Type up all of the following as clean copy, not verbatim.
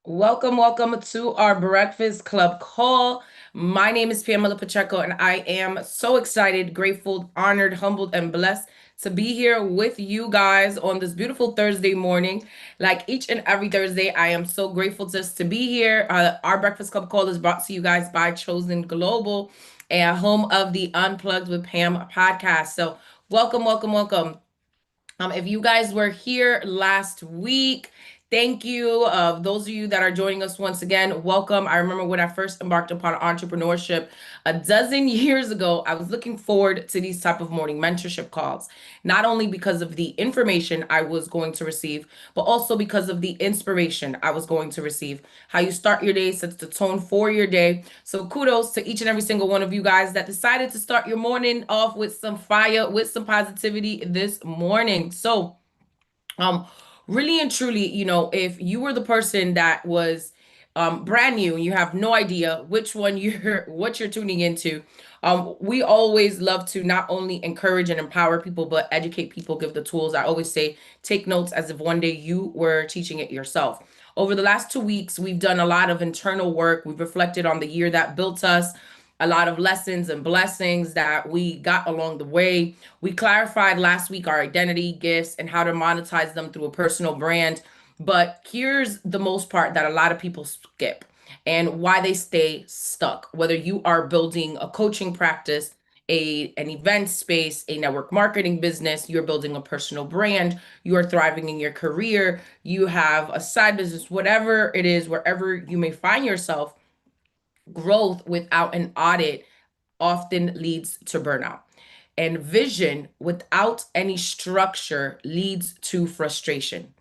Welcome to our Breakfast Club call. My name is Pamela Pacheco, and I am so excited, grateful, honored, humbled, and blessed to be here with you guys on this beautiful Thursday morning. Like each and every Thursday, I am so grateful just to be here. Our Breakfast Club call is brought to you guys by Chosen Global, and home of the Unplugged with Pam podcast. So, welcome. If you guys were here last week, thank you. Those of you that are joining us once again, welcome. I remember when I first embarked upon entrepreneurship a dozen years ago, I was looking forward to these type of morning mentorship calls, not only because of the information I was going to receive, but also because of the inspiration I was going to receive. How you start your day sets the tone for your day. So kudos to each and every single one of you guys that decided to start your morning off with some fire, with some positivity this morning. Um, really and truly, if you were the person that was brand new and you have no idea which one you're what you're tuning into, we always love to not only encourage and empower people, but educate people, give the tools. I always say, take notes as if one day you were teaching it yourself. Over the last 2 weeks, we've done a lot of internal work. We've reflected on the year that built us, a lot of lessons and blessings that we got along the way. We clarified last week our identity, gifts, and how to monetize them through a personal brand. But here's the most part that a lot of people skip and why they stay stuck. Whether you are building a coaching practice, an event space, a network marketing business, you're building a personal brand, you are thriving in your career, you have a side business, whatever it is, wherever you may find yourself, growth without an audit often leads to burnout. And vision without any structure leads to frustration.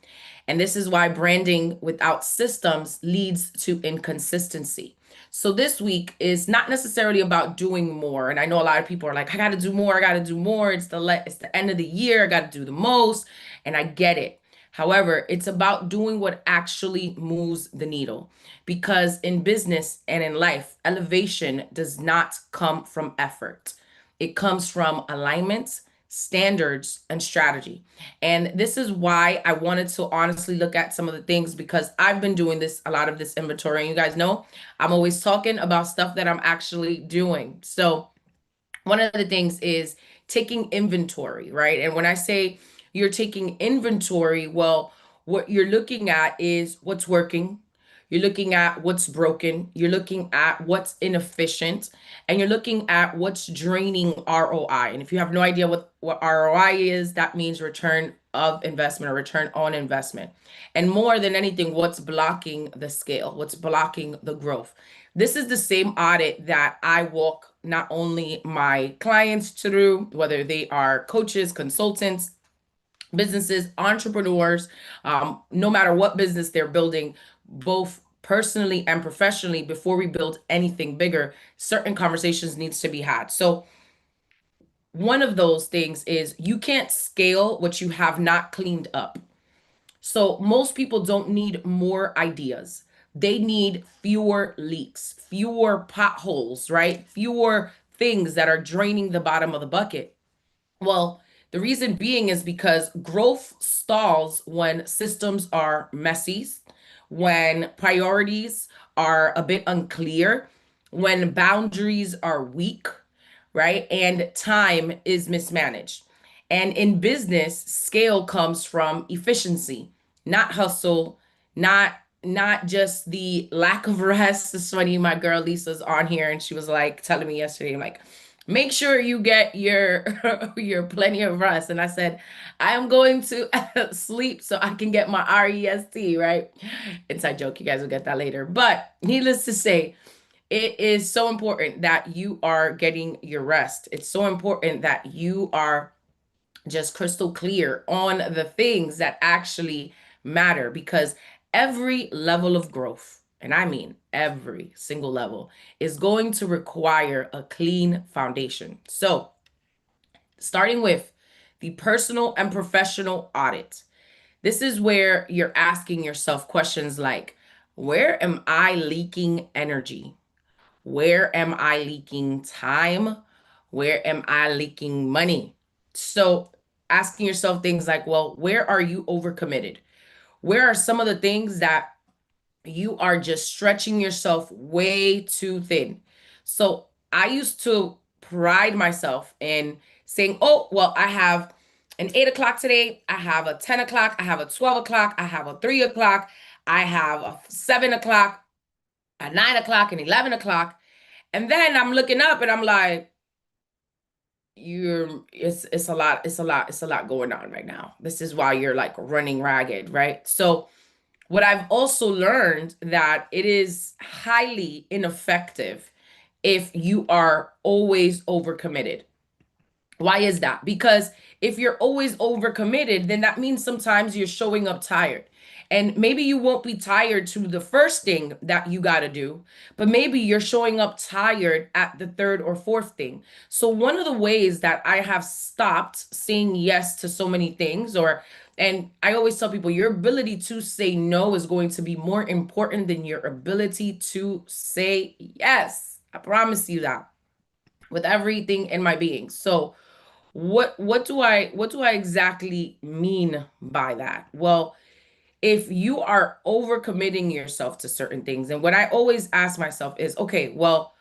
And this is why branding without systems leads to inconsistency. So this week is not necessarily about doing more. And I know a lot of people are like, I got to do more, I got to do more. It's the end of the year, I got to do the most, and I get it. However, it's about doing what actually moves the needle. Because in business and in life, elevation does not come from effort. It comes from alignment, standards, and strategy. And this is why I wanted to honestly look at some of the things, because I've been doing this, a lot of this inventory. And you guys know I'm always talking about stuff that I'm actually doing. So one of the things is taking inventory, right? And when I say you're taking inventory, well, what you're looking at is what's working. You're looking at what's broken. You're looking at what's inefficient, and you're looking at what's draining ROI. And if you have no idea what ROI is, that means return of investment or return on investment. And more than anything, what's blocking the scale, what's blocking the growth. This is the same audit that I walk not only my clients through, whether they are coaches, consultants, businesses, entrepreneurs, no matter what business they're building, both personally and professionally. Before we build anything bigger, certain conversations needs to be had. So one of those things is you can't scale what you have not cleaned up. So most people don't need more ideas. They need fewer leaks, fewer potholes, right? Fewer things that are draining the bottom of the bucket. Well, the reason being is because growth stalls when systems are messy, when priorities are a bit unclear, when boundaries are weak, right? And time is mismanaged. And in business, scale comes from efficiency, not hustle, not just the lack of rest. It's funny, my girl Lisa's on here and she was like telling me yesterday, like, make sure you get your your plenty of rest. And I said, I am going to sleep so I can get my rest, right? Inside joke, you guys will get that later. But needless to say, it is so important that you are getting your rest. It's so important that you are just crystal clear on the things that actually matter, because every level of growth, and I mean every single level, is going to require a clean foundation. So, starting with the personal and professional audit, this is where you're asking yourself questions like, where am I leaking energy? Where am I leaking time? Where am I leaking money? So, asking yourself things like, well, where are you overcommitted? Where are some of the things that you are just stretching yourself way too thin. So I used to pride myself in saying, oh, well, I have an 8 o'clock today, I have a 10 o'clock, I have a 12 o'clock, I have a 3 o'clock, I have a 7 o'clock, a 9 o'clock, and 11 o'clock. And then I'm looking up and I'm like, it's a lot, it's a lot going on right now. This is why you're like running ragged, right? So what I've also learned that it is highly ineffective if you are always overcommitted. Why is that? Because if you're always overcommitted, then that means sometimes you're showing up tired. And maybe you won't be tired to the first thing that you got to do, but maybe you're showing up tired at the third or fourth thing. So, one of the ways that I have stopped saying yes to so many things, and I always tell people, your ability to say no is going to be more important than your ability to say yes. I promise you that with everything in my being. So, what do I exactly mean by that? Well, if you are overcommitting yourself to certain things, and what I always ask myself is, okay, well,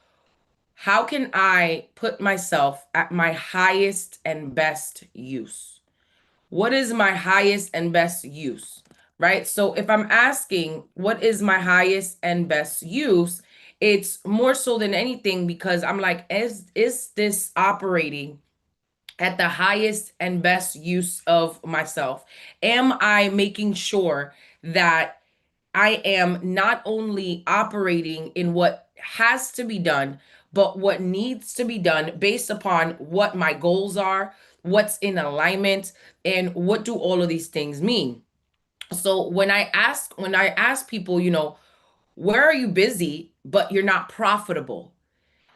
how can I put myself at my highest and best use? What is my highest and best use? Right? So if I'm asking what is my highest and best use, it's more so than anything because I'm like, is this operating at the highest and best use of myself? Am I making sure that I am not only operating in what has to be done, but what needs to be done based upon what my goals are, what's in alignment, and what do all of these things mean? So when I ask people, where are you busy, but you're not profitable?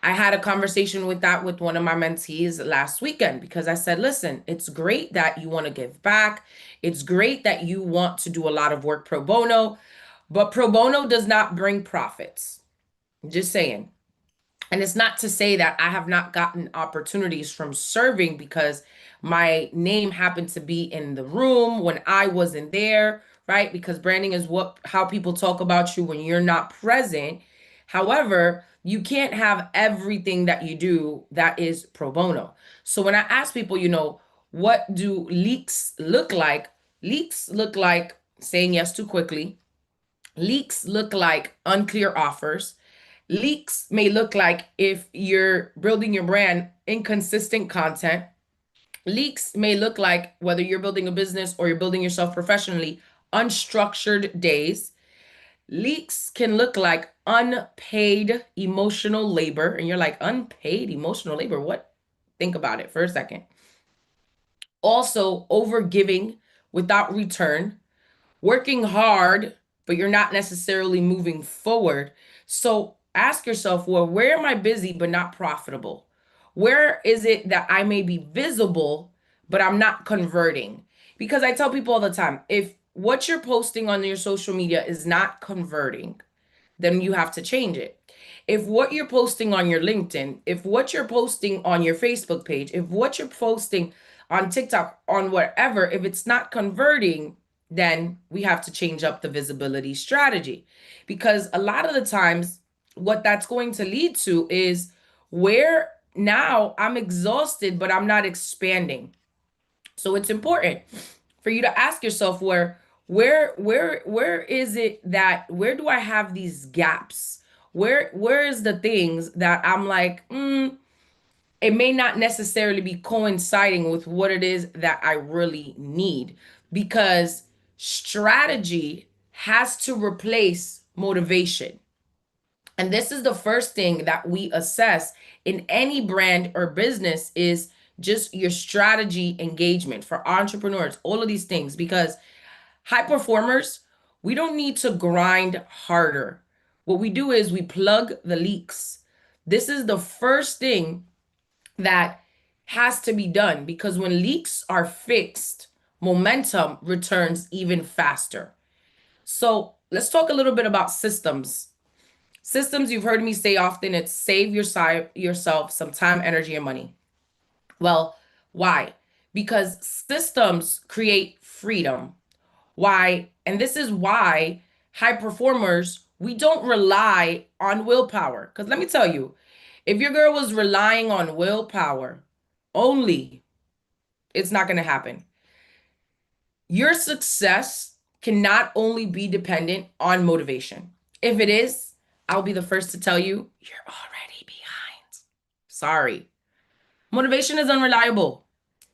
I had a conversation with that with one of my mentees last weekend because I said, listen, it's great that you want to give back. It's great that you want to do a lot of work pro bono, but pro bono does not bring profits. Just saying. And it's not to say that I have not gotten opportunities from serving because my name happened to be in the room when I wasn't there, right? Because branding is how people talk about you when you're not present. However, you can't have everything that you do that is pro bono. So when I ask people, what do leaks look like? Leaks look like saying yes too quickly. Leaks look like unclear offers. Leaks may look like if you're building your brand, inconsistent content. Leaks may look like whether you're building a business or you're building yourself professionally, unstructured days. Leaks can look like unpaid emotional labor. And you're like, unpaid emotional labor? What? Think about it for a second. Also, over giving without return, working hard, but you're not necessarily moving forward. So ask yourself, well, where am I busy but not profitable? Where is it that I may be visible, but I'm not converting? Because I tell people all the time, if what you're posting on your social media is not converting, then you have to change it. If what you're posting on your LinkedIn, if what you're posting on your Facebook page, if what you're posting on TikTok, on whatever, if it's not converting, then we have to change up the visibility strategy. Because a lot of the times, what that's going to lead to is where now I'm exhausted, but I'm not expanding. So it's important for you to ask yourself where is it that where do I have these gaps? Where is the things that I'm like, it may not necessarily be coinciding with what it is that I really need because strategy has to replace motivation. And this is the first thing that we assess in any brand or business is just your strategy engagement for entrepreneurs, all of these things, because high performers, we don't need to grind harder. What we do is we plug the leaks. This is the first thing that has to be done because when leaks are fixed, momentum returns even faster. So let's talk a little bit about systems. Systems, you've heard me say often, it's save yourself some time, energy, and money. Well, why? Because systems create freedom. Why? And this is why high performers, we don't rely on willpower. Because let me tell you, if your girl was relying on willpower only, it's not going to happen. Your success cannot only be dependent on motivation. If it is, I'll be the first to tell you, you're already behind. Sorry. Motivation is unreliable.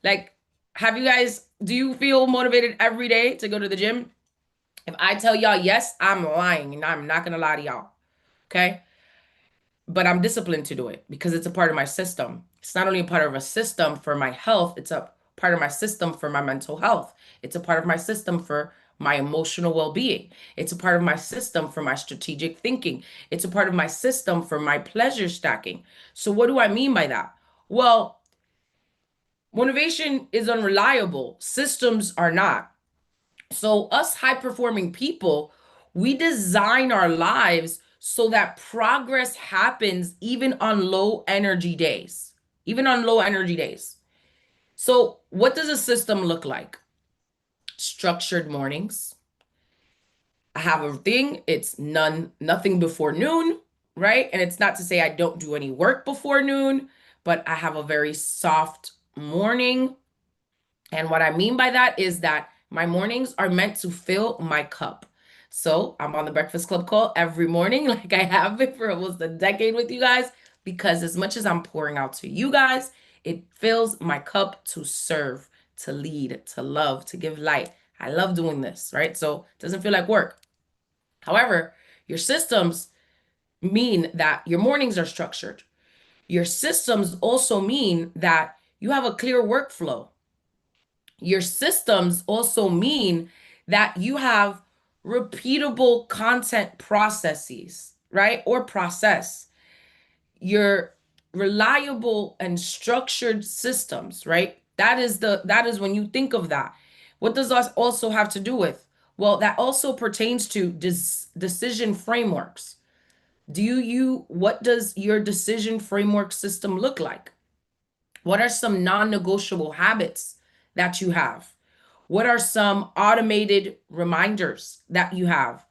Like, do you feel motivated every day to go to the gym? If I tell y'all yes, I'm lying and I'm not going to lie to y'all. Okay. But I'm disciplined to do it because it's a part of my system. It's not only a part of a system for my health, it's a part of my system for my mental health. It's a part of my system for my emotional well-being. It's a part of my system for my strategic thinking. It's a part of my system for my pleasure stacking. So what do I mean by that? Well, motivation is unreliable. Systems are not. So us high-performing people, we design our lives so that progress happens even on low energy days. Even on low energy days. So what does a system look like? Structured mornings. I have a thing, it's nothing before noon, right? And it's not to say I don't do any work before noon, but I have a very soft morning. And what I mean by that is that my mornings are meant to fill my cup. So I'm on the Breakfast Club call every morning, like I have been for almost a decade with you guys, because as much as I'm pouring out to you guys, it fills my cup to serve, to lead, to love, to give light. I love doing this, right? So it doesn't feel like work. However, your systems mean that your mornings are structured. Your systems also mean that you have a clear workflow. Your systems also mean that you have repeatable content processes, right? Or process. Your reliable and structured systems, right? That is when you think of that. What does that also have to do with? Well, that also pertains to decision frameworks. What does your decision framework system look like? What are some non-negotiable habits that you have? What are some automated reminders that you have?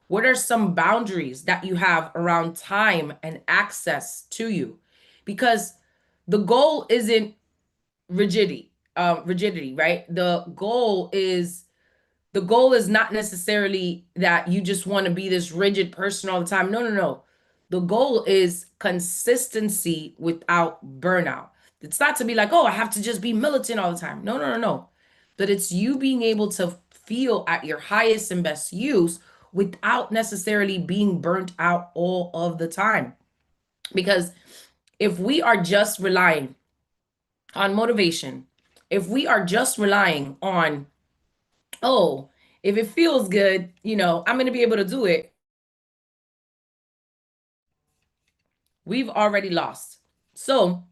What are some boundaries that you have around time and access to you? Because the goal isn't rigidity, right? The goal is not necessarily that you just want to be this rigid person all the time. No, no, no. The goal is consistency without burnout. It's not to be like, oh, I have to just be militant all the time. No, no, no, no. But it's you being able to feel at your highest and best use without necessarily being burnt out all of the time. Because if we are just relying on motivation, if we are just relying on, oh, if it feels good, I'm going to be able to do it, we've already lost. So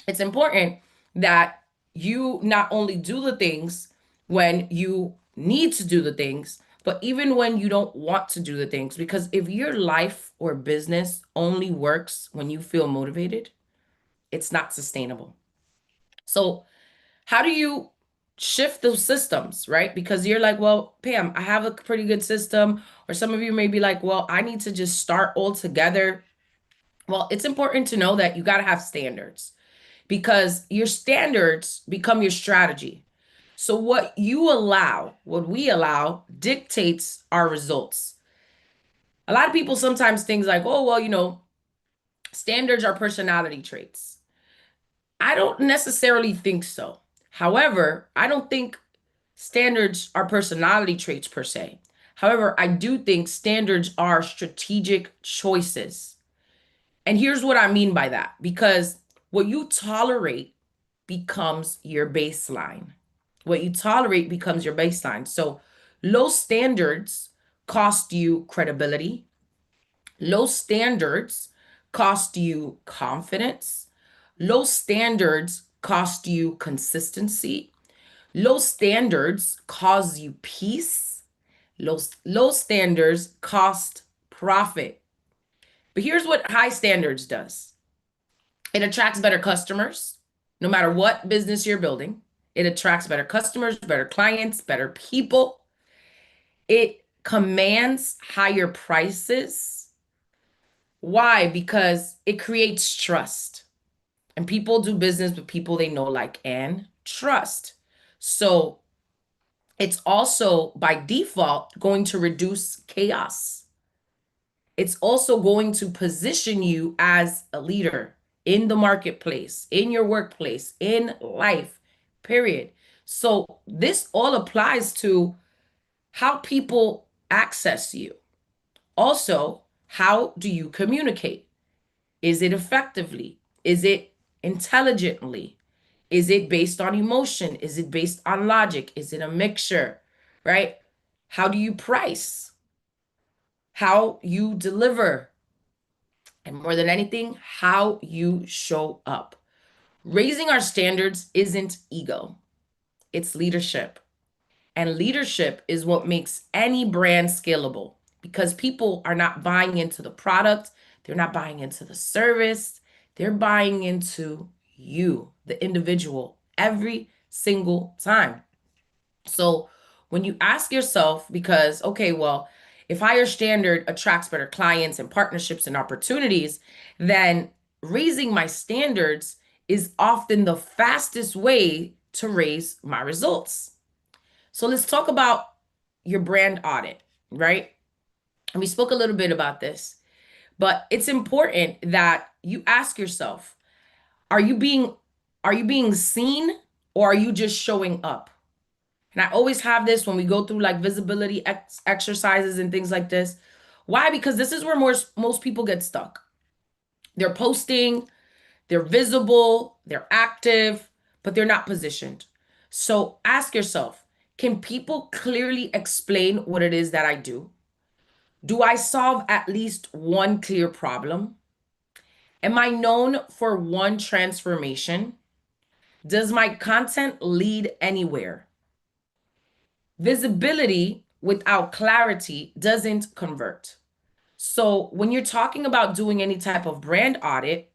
it's important that you not only do the things when you need to do the things, but even when you don't want to do the things. Because if your life or business only works when you feel motivated, it's not sustainable. So, how do you shift those systems, right? Because you're like, well, Pam, I have a pretty good system. Or some of you may be like, well, I need to just start all together. Well, it's important to know that you got to have standards because your standards become your strategy. So what we allow dictates our results. A lot of people sometimes think like, oh, well, standards are personality traits. I don't necessarily think so. However, I don't think standards are personality traits per se. However, I do think standards are strategic choices. And here's what I mean by that, because what you tolerate becomes your baseline. What you tolerate becomes your baseline. So low standards cost you credibility. Low standards cost you confidence. Low standards cost you consistency. Low standards cause you peace. Low standards cost profit. But here's what high standards does. It attracts better customers, no matter what business you're building. It attracts better customers, better clients, better people. It commands higher prices. Why? Because it creates trust. And people do business with people they know, like, and trust. So it's also by default going to reduce chaos. It's also going to position you as a leader in the marketplace, in your workplace, in life, period. So this all applies to how people access you. Also, how do you communicate? Is it effectively? Is it intelligently? Is it based on emotion? Is it based on logic? Is it a mixture? Right? How do you price? How you deliver? And more than anything, how you show up. Raising our standards isn't ego, it's leadership. And leadership is what makes any brand scalable because people are not buying into the product, they're not buying into the service, they're buying into you, the individual, every single time. So when you ask yourself, because, okay, well, if higher standard attracts better clients and partnerships and opportunities, then raising my standards is often the fastest way to raise my results. So let's talk about your brand audit, right? And we spoke a little bit about this, but it's important that you ask yourself, are you being are you being seen or are you just showing up? And I always have this when we go through like visibility exercises and things like this. Why? Because this is where most people get stuck. They're posting, they're visible, they're active, but they're not positioned. So ask yourself, can people clearly explain what it is that I do? Do I solve at least one clear problem? Am I known for one transformation? Does my content lead anywhere? Visibility without clarity doesn't convert. So when you're talking about doing any type of brand audit,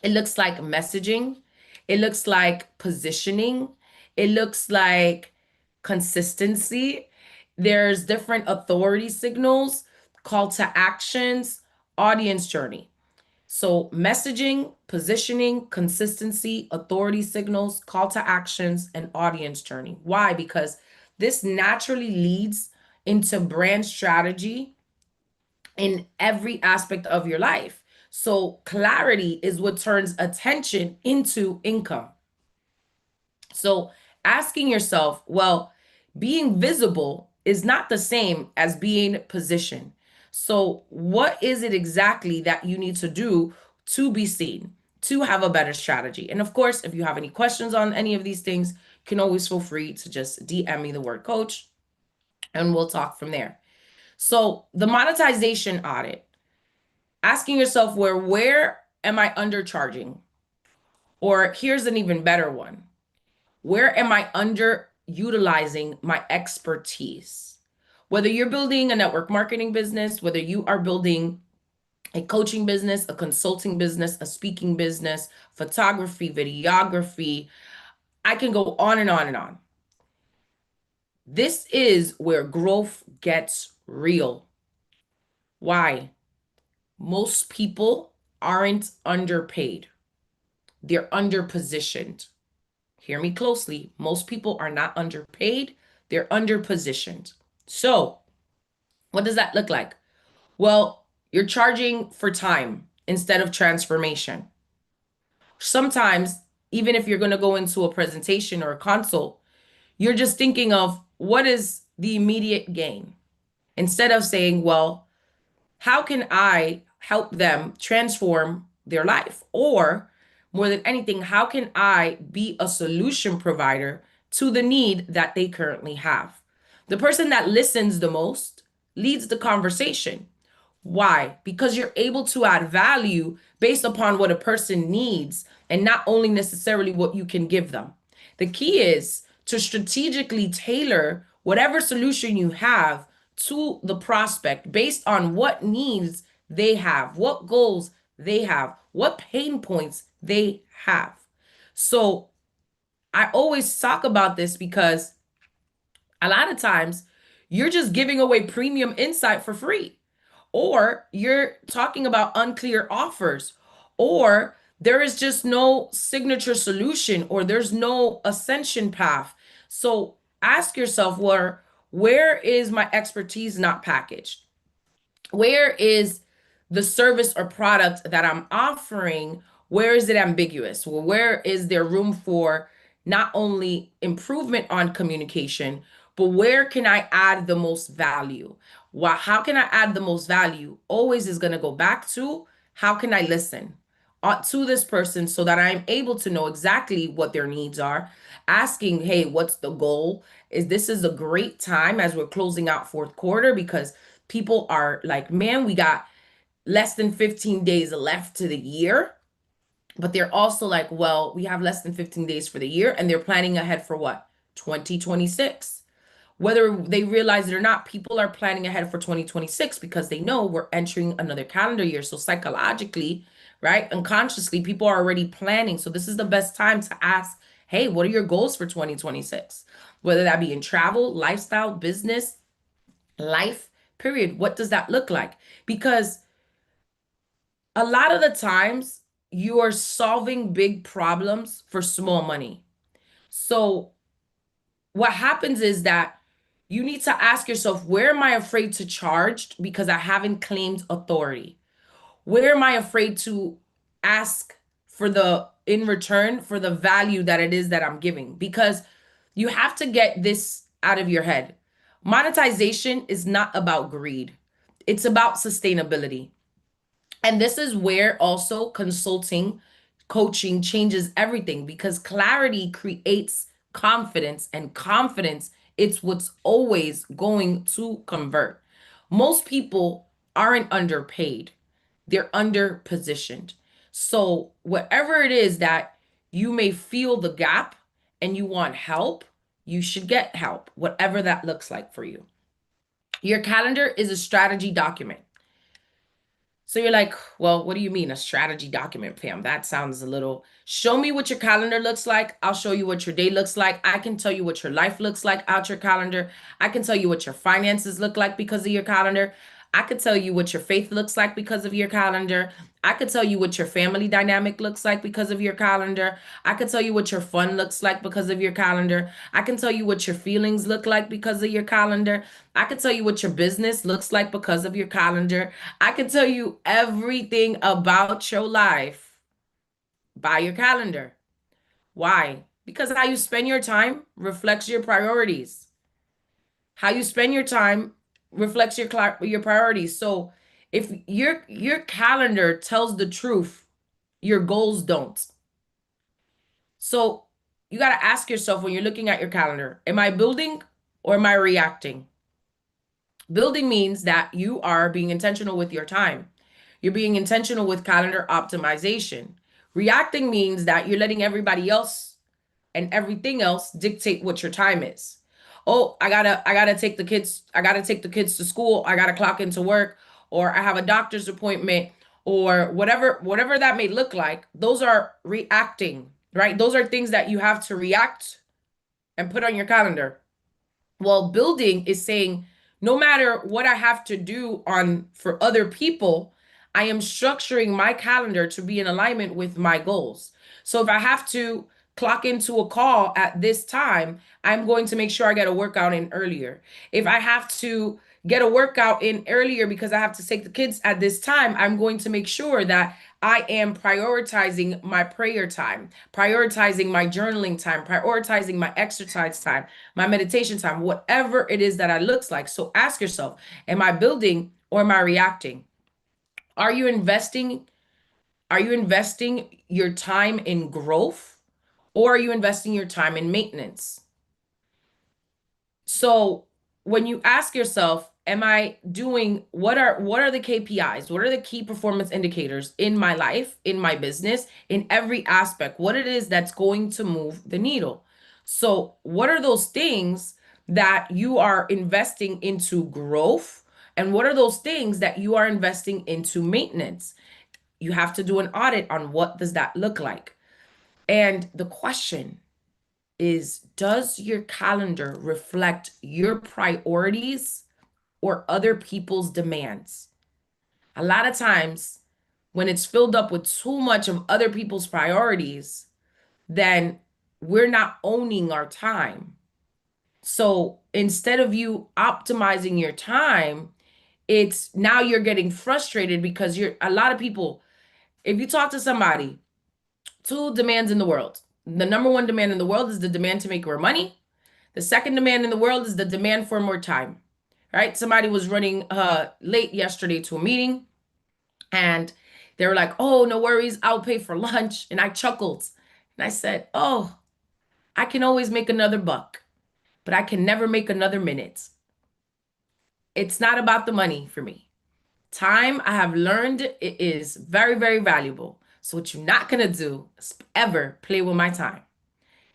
it looks like messaging, it looks like positioning, it looks like consistency. There's different authority signals, call to actions, audience journey. So messaging, positioning, consistency, authority signals, call to actions, and audience journey. Why? Because this naturally leads into brand strategy in every aspect of your life. So clarity is what turns attention into income. So asking yourself, well, being visible is not the same as being positioned. So what is it exactly that you need to do to be seen, to have a better strategy? And of course, if you have any questions on any of these things, you can always feel free to just DM me the word coach and we'll talk from there. So the monetization audit, asking yourself where am I undercharging? Or here's an even better one. Where am I underutilizing my expertise? Whether you're building a network marketing business, whether you are building a coaching business, a consulting business, a speaking business, photography, videography, I can go on and on and on. This is where growth gets real. Why? Most people aren't underpaid. They're underpositioned. Hear me closely. Most people are not underpaid. They're underpositioned. So what does that look like? Well, you're charging for time instead of transformation. Sometimes, even if you're going to go into a presentation or a consult, you're just thinking of what is the immediate gain instead of saying, well, how can I help them transform their life? Or more than anything, how can I be a solution provider to the need that they currently have? The person that listens the most leads the conversation. Why? Because you're able to add value based upon what a person needs and not only necessarily what you can give them. The key is to strategically tailor whatever solution you have to the prospect based on what needs they have, what goals they have, what pain points they have. So I always talk about this because a lot of times you're just giving away premium insight for free, or you're talking about unclear offers, or there is just no signature solution, or there's no ascension path. So ask yourself, where is my expertise not packaged? Where is the service or product that I'm offering? Where is it ambiguous? Well, where is there room for not only improvement on communication, but where can I add the most value? How can I add the most value? Always is going to go back to, how can I listen to this person so that I'm able to know exactly what their needs are? Asking, hey, what's the goal? This is a great time as we're closing out fourth quarter, because people are like, man, we got less than 15 days left to the year. But they're also like, well, we have less than 15 days for the year, and they're planning ahead for what? 2026. Whether they realize it or not, people are planning ahead for 2026 because they know we're entering another calendar year. So psychologically, right, unconsciously, people are already planning. So this is the best time to ask, hey, what are your goals for 2026? Whether that be in travel, lifestyle, business, life, period. What does that look like? Because a lot of the times you are solving big problems for small money. So what happens is that you need to ask yourself, where am I afraid to charge because I haven't claimed authority? Where am I afraid to ask for the in return for the value that it is that I'm giving? Because you have to get this out of your head. Monetization is not about greed. It's about sustainability. And this is where also consulting, coaching changes everything, because clarity creates confidence, and confidence, it's what's always going to convert. Most people aren't underpaid, they're underpositioned. So, whatever it is that you may feel the gap and you want help, you should get help, whatever that looks like for you. Your calendar is a strategy document. So you're like, well, what do you mean a strategy document, Pam? That sounds a little. Show me what your calendar looks like. I'll show you what your day looks like. I can tell you what your life looks like out your calendar. I can tell you what your finances look like because of your calendar. I could tell you what your faith looks like because of your calendar. I could tell you what your family dynamic looks like because of your calendar. I could tell you what your fun looks like because of your calendar. I can tell you what your feelings look like because of your calendar. I can tell you what your business looks like because of your calendar. I can tell you everything about your life by your calendar. Why? Because how you spend your time reflects your priorities. How you spend your time reflects your priorities. So if your calendar tells the truth, your goals don't. So you got to ask yourself when you're looking at your calendar, am I building or am I reacting? Building means that you are being intentional with your time. You're being intentional with calendar optimization. Reacting means that you're letting everybody else and everything else dictate what your time is. Oh, I gotta take the kids, I gotta take the kids to school, I gotta clock into work, or I have a doctor's appointment, or whatever that may look like. Those are reacting, right? Those are things that you have to react and put on your calendar. Well, building is saying, no matter what I have to do on for other people, I am structuring my calendar to be in alignment with my goals. So if I have to clock into a call at this time, I'm going to make sure I get a workout in earlier. If I have to get a workout in earlier because I have to take the kids at this time, I'm going to make sure that I am prioritizing my prayer time, prioritizing my journaling time, prioritizing my exercise time, my meditation time, whatever it is that it looks like. So ask yourself, am I building or am I reacting? Are you investing? Are you investing your time in growth, or are you investing your time in maintenance? So when you ask yourself, am I doing what are the KPIs? What are the key performance indicators in my life, in my business, in every aspect? What it is that's going to move the needle? So what are those things that you are investing into growth? And what are those things that you are investing into maintenance? You have to do an audit on what does that look like. And the question is, does your calendar reflect your priorities or other people's demands? A lot of times, when it's filled up with too much of other people's priorities, then we're not owning our time. So instead of you optimizing your time, it's now you're getting frustrated because a lot of people, if you talk to somebody, two demands in the world. The number one demand in the world is the demand to make more money. The second demand in the world is the demand for more time, right? Somebody was running late yesterday to a meeting and they were like, oh, no worries, I'll pay for lunch. And I chuckled and I said, oh, I can always make another buck, but I can never make another minute. It's not about the money for me. Time, I have learned, it is very, very valuable. So what you're not gonna do is ever play with my time.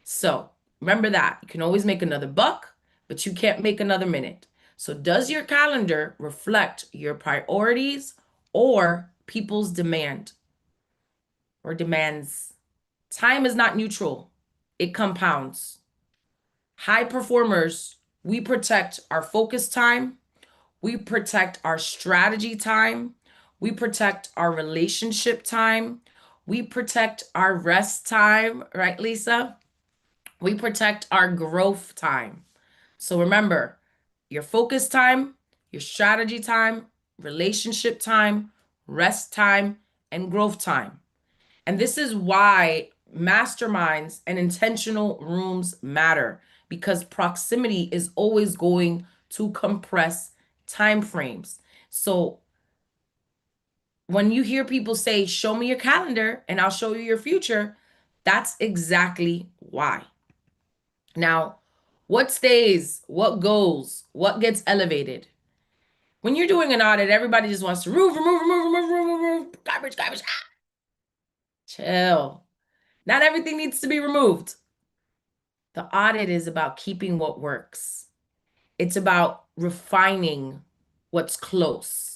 So remember that. You can always make another buck, but you can't make another minute. So does your calendar reflect your priorities or people's demand or demands? Time is not neutral. It compounds. High performers, we protect our focus time. We protect our strategy time. We protect our relationship time. We protect our rest time, right, Lisa? We protect our growth time. So remember, your focus time, your strategy time, relationship time, rest time, and growth time. And this is why masterminds and intentional rooms matter, because proximity is always going to compress time frames. So when you hear people say, show me your calendar and I'll show you your future, that's exactly why. Now, what stays, what goes, what gets elevated? When you're doing an audit, everybody just wants to remove, garbage, garbage. Ah! Chill. Not everything needs to be removed. The audit is about keeping what works. It's about refining what's close.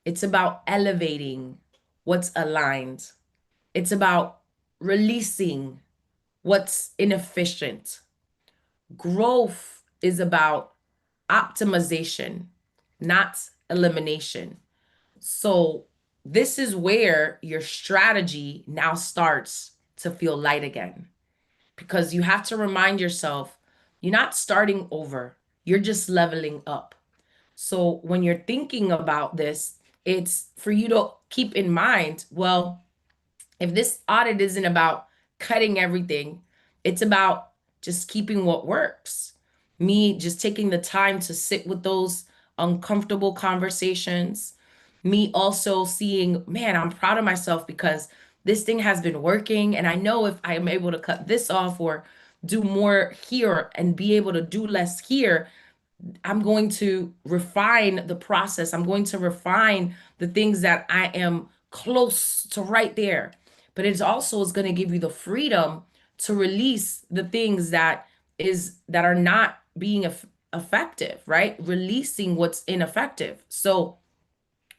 It's about elevating what's aligned. It's about releasing what's inefficient. Growth is about optimization, not elimination. So, this is where your strategy now starts to feel light again, because you have to remind yourself you're not starting over, you're just leveling up. So, when you're thinking about this, it's for you to keep in mind, well, if this audit isn't about cutting everything, it's about just keeping what works. Me just taking the time to sit with those uncomfortable conversations. Me also seeing, man, I'm proud of myself because this thing has been working. And I know if I am able to cut this off or do more here and be able to do less here, I'm going to refine the process. I'm going to refine the things that I am close to right there. But it also is going to give you the freedom to release the things that are not being effective, right? Releasing what's ineffective. So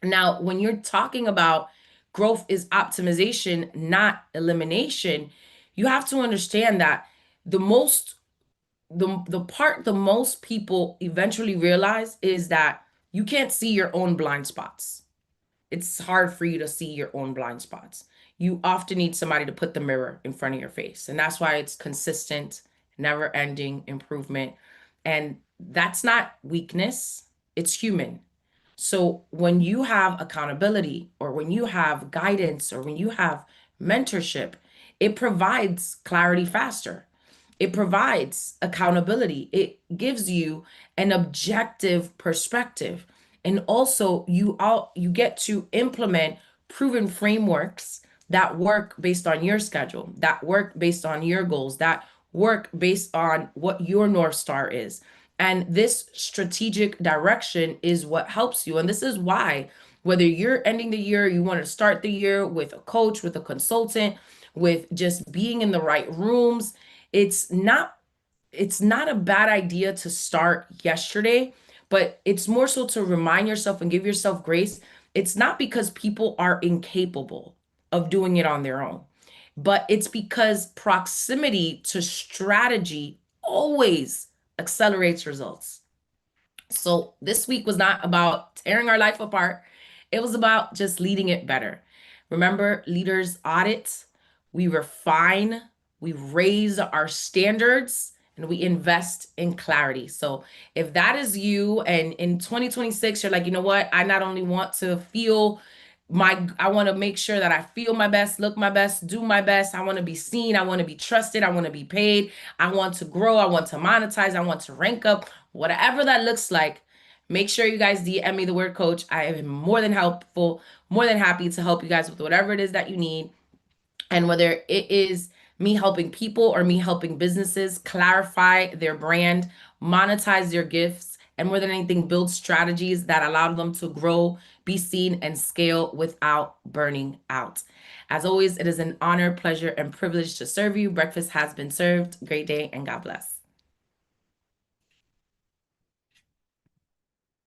now when you're talking about growth is optimization, not elimination, you have to understand that the most the part the most people eventually realize is that you can't see your own blind spots. It's hard for you to see your own blind spots. You often need somebody to put the mirror in front of your face. And that's why it's consistent, never ending improvement. And that's not weakness, it's human. So when you have accountability or when you have guidance or when you have mentorship, it provides clarity faster. It provides accountability. It gives you an objective perspective. And also you get to implement proven frameworks that work based on your schedule, that work based on your goals, that work based on what your North Star is. And this strategic direction is what helps you. And this is why, whether you're ending the year, you want to start the year with a coach, with a consultant, with just being in the right rooms, it's not it's not a bad idea to start yesterday, but it's more so to remind yourself and give yourself grace. It's not because people are incapable of doing it on their own. but it's because proximity to strategy always accelerates results. So this week was not about tearing our life apart. It was about just leading it better. Remember, leaders audit, we refine, we raise our standards, and we invest in clarity. So if that is you, and in 2026, you're like, you know what? I not only want to feel I want to make sure that I feel my best, look my best, do my best. I want to be seen. I want to be trusted. I want to be paid. I want to grow. I want to monetize. I want to rank up, whatever that looks like. Make sure you guys DM me the word coach. I am more than helpful, more than happy to help you guys with whatever it is that you need. And whether it is me helping people or me helping businesses clarify their brand, monetize their gifts, and more than anything, build strategies that allow them to grow, be seen, and scale without burning out. As always, it is an honor, pleasure, and privilege to serve you. Breakfast has been served. Great day, and God bless.